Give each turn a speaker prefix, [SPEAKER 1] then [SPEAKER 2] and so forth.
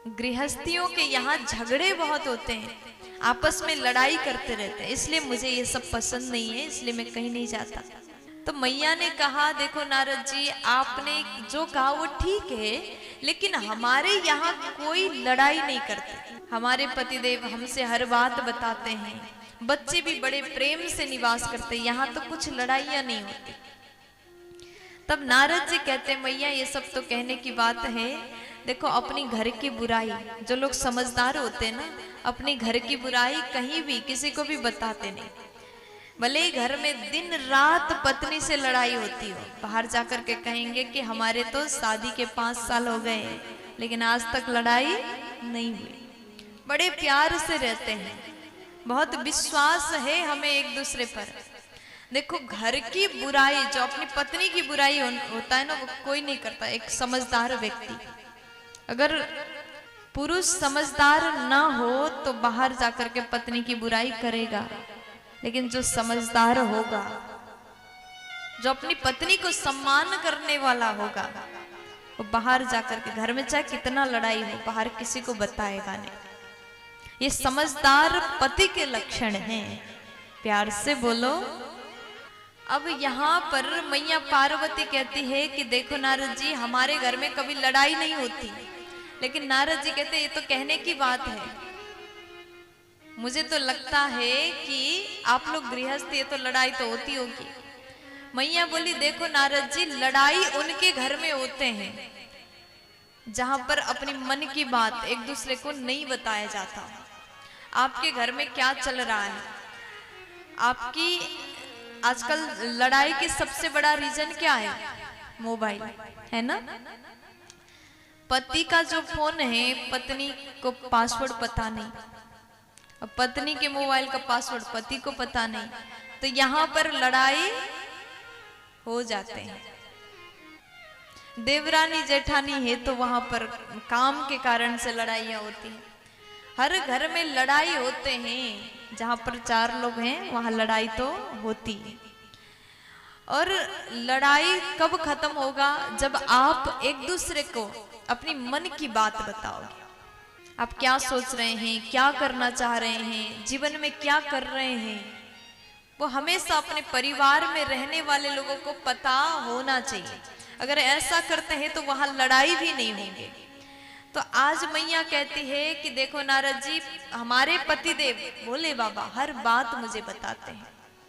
[SPEAKER 1] गृहस्थियों के यहाँ झगड़े बहुत होते हैं, आपस में लड़ाई करते रहते हैं, इसलिए मुझे ये सब पसंद नहीं है, इसलिए मैं कहीं नहीं जाता। तो मैया ने कहा, देखो नारद जी, आपने जो कहा वो ठीक है, लेकिन हमारे यहाँ कोई लड़ाई नहीं करते। हमारे पतिदेव हमसे हर बात बताते हैं, बच्चे भी बड़े प्रेम से निवास करते हैं, यहाँ तो कुछ लड़ाइयाँ नहीं होती। तब नारद जी कहते हैं, मैया ये सब तो कहने की बात है, देखो अपनी घर की बुराई, जो लोग समझदार होते हैं ना, अपनी घर की बुराई कहीं भी किसी को भी बताते नहीं। भले ही घर में दिन रात पत्नी से लड़ाई होती हो, बाहर जाकर के कहेंगे कि हमारे तो शादी के 5 साल हो गए लेकिन आज तक लड़ाई नहीं हुई। बड़े प्यार से रहते हैं, बहुत विश्वास है हमें एक दूसरे पर। देखो घर की बुराई, जो अपनी पत्नी की बुराई होता है ना, वो कोई नहीं करता। एक समझदार व्यक्ति, अगर पुरुष समझदार ना हो तो बाहर जाकर के पत्नी की बुराई करेगा, लेकिन जो समझदार होगा, जो अपनी पत्नी को सम्मान करने वाला होगा, वो बाहर जाकर के, घर में चाहे कितना लड़ाई हो, बाहर किसी को बताएगा नहीं। ये समझदार पति के लक्षण हैं। प्यार से बोलो। अब यहाँ पर मैया पार्वती कहती है कि देखो नारद जी, हमारे घर में कभी लड़ाई नहीं होती, लेकिन नारद जी कहते ये तो कहने की बात है, मुझे तो लगता है कि आप लोग गृहस्थ, ये तो लड़ाई तो होती होगी। मैया बोली, देखो नारद जी, लड़ाई उनके घर में होते हैं जहां पर अपनी मन की बात एक दूसरे को नहीं बताया जाता। आपके घर में क्या चल रहा है, आपकी आजकल लड़ाई के सबसे बड़ा रीजन क्या है? मोबाइल है ना। पति का जो फोन है, पत्नी को पासवर्ड पता नहीं, और पत्नी के मोबाइल का पासवर्ड पति को पता नहीं, तो यहाँ पर लड़ाई हो जाते हैं। देवरानी जेठानी है तो वहां पर काम के कारण से लड़ाइयाँ होती हैं। हर घर में लड़ाई होते हैं, जहां पर 4 लोग हैं वहां लड़ाई तो होती है। और लड़ाई कब खत्म होगा? जब आप एक दूसरे को अपनी मन की बात बताओगे। आप क्या सोच रहे हैं, क्या करना चाह रहे हैं, जीवन में क्या कर रहे हैं, वो हमेशा अपने परिवार में रहने वाले लोगों को पता होना चाहिए। अगर ऐसा करते हैं तो वहां लड़ाई भी नहीं होंगे। तो आज मैया कहती है कि देखो नारद जी, हमारे पतिदेव भोले बाबा हर बात मुझे बताते हैं,